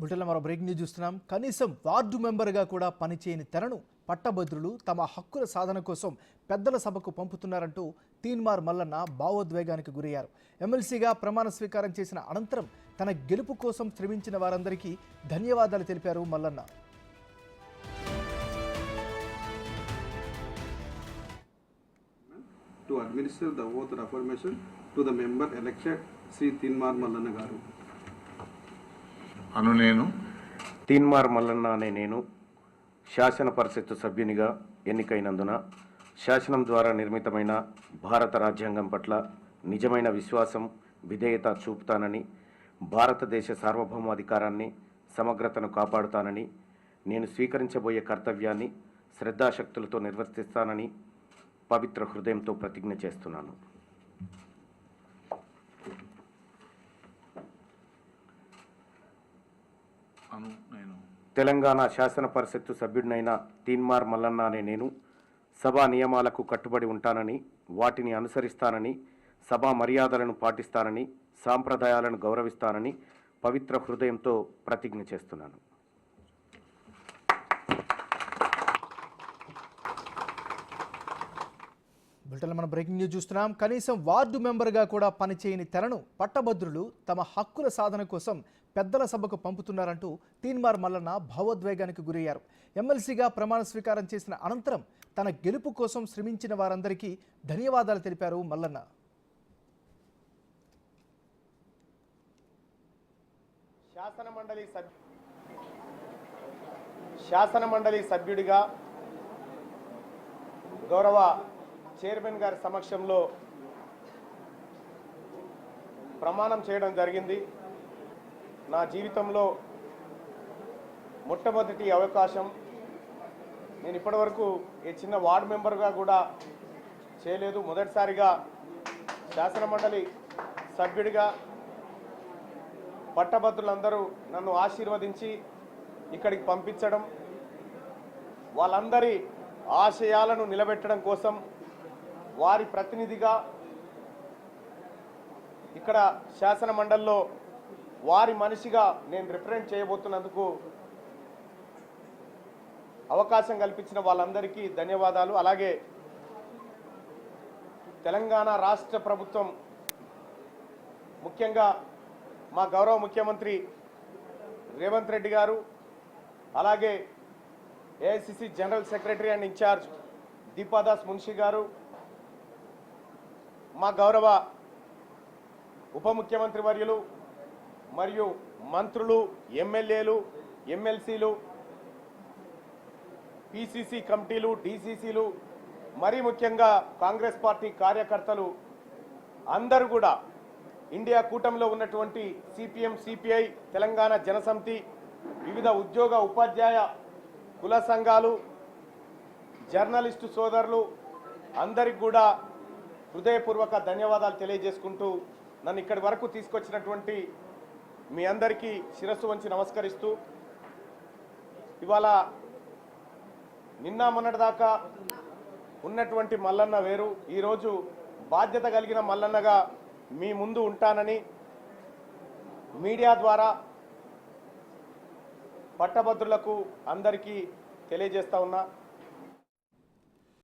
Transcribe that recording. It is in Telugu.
బులెటిన్లో మరో బ్రేకింగ్ న్యూస్ చూస్తున్నాం. కనీసం వార్డు మెంబర్గా కూడా పనిచేయని తెరను పట్టభద్రులు తమ హక్కుల సాధన కోసం పెద్దల సభకు పంపుతున్నారంటూ తీన్మార్ మల్లన్న భావోద్వేగానికి గురయ్యారు. ఎమ్మెల్సీగా ప్రమాణ స్వీకారం చేసిన అనంతరం తన గెలుపు కోసం శ్రమించిన వారందరికీ ధన్యవాదాలు తెలిపారు Mallanna. To administer the oath of affirmation to the member elected Sri Tinmar Mallanna garu. నేను తీన్మార్ మల్లన్న అనే నేను శాసన పరిషత్తు సభ్యునిగా ఎన్నికైనందున శాసనం ద్వారా నిర్మితమైన భారత రాజ్యాంగం పట్ల నిజమైన విశ్వాసం, విధేయత చూపుతానని, భారతదేశ సార్వభౌమాధికారాన్ని, సమగ్రతను కాపాడుతానని, నేను స్వీకరించబోయే కర్తవ్యాన్ని శ్రద్ధాశక్తులతో నిర్వర్తిస్తానని పవిత్ర హృదయంతో ప్రతిజ్ఞ చేస్తున్నాను. తెలంగాణ శాసన పరిషత్తు సభ్యుడినైన తీన్మార్ మల్లన్న అనే నేను సభా నియమాలకు కట్టుబడి ఉంటానని, వాటిని అనుసరిస్తానని, సభా మర్యాదలను పాటిస్తానని, సాంప్రదాయాలను గౌరవిస్తానని పవిత్ర హృదయంతో ప్రతిజ్ఞ చేస్తున్నాను. బులెటిన్లో మనం బ్రేకింగ్ న్యూస్ చూస్తున్నాం. కనీసం వార్డు మెంబర్గా కూడా పనిచేయని తెరను పట్టభద్రులు తమ హక్కుల సాధన కోసం పెద్దల సభకు పంపుతున్నారంటూ తీన్మార్ మల్లన్న భావోద్వేగానికి గురయ్యారు. ఎమ్మెల్సీగా ప్రమాణ స్వీకారం చేసిన అనంతరం తన గెలుపు కోసం శ్రమించిన వారందరికీ ధన్యవాదాలు తెలిపారు మల్లన్న. శాసన మండలి సభ్యుడిగా గౌరవ చైర్మన్ గారి సమక్షంలో ప్రమాణం చేయడం జరిగింది. నా జీవితంలో మొట్టమొదటి అవకాశం. నేను ఇప్పటివరకు ఈ చిన్న వార్డు మెంబర్గా కూడా చేయలేదు. మొదటిసారిగా శాసన మండలి సభ్యుడిగా పట్టభద్రులందరూ నన్ను ఆశీర్వదించి ఇక్కడికి పంపించడం, వాళ్ళందరి ఆశయాలను నిలబెట్టడం కోసం వారి ప్రతినిధిగా ఇక్కడ శాసన మండలిలో వారి మనిషిగా నేను రిప్రజెంట్ చేయబోతున్నందుకు అవకాశం కల్పించిన వాళ్ళందరికీ ధన్యవాదాలు. అలాగే తెలంగాణ రాష్ట్ర ప్రభుత్వం, ముఖ్యంగా మా గౌరవ ముఖ్యమంత్రి రేవంత్ రెడ్డి గారు, అలాగే AICC general secretary and in charge Deepa Das Munshi గారు, మా గౌరవ ఉప ముఖ్యమంత్రి వర్యులు మరియు మంత్రులు, ఎమ్మెల్యేలు, ఎమ్మెల్సీలు, పిసిసి కమిటీలు, డిసిసిలు, మరీ ముఖ్యంగా కాంగ్రెస్ పార్టీ కార్యకర్తలు అందరూ కూడా, ఇండియా కూటమిలో ఉన్నటువంటి సిపిఎం, సిపిఐ, తెలంగాణ జనసమితి, వివిధ ఉద్యోగ ఉపాధ్యాయ కుల సంఘాలు, జర్నలిస్టు సోదరులు అందరికి కూడా హృదయపూర్వక ధన్యవాదాలు తెలియజేసుకుంటూ నన్ను ఇక్కడి వరకు తీసుకొచ్చినటువంటి మీ అందరికీ శిరస్సు వంచి నమస్కరిస్తూ, ఇవాళ నిన్న మొన్నటిదాకా ఉన్నటువంటి మల్లన్న వేరు, ఈరోజు బాధ్యత కలిగిన మల్లన్నగా మీ ముందు ఉంటానని మీడియా ద్వారా పట్టభద్రులకు అందరికీ తెలియజేస్తా ఉన్నా.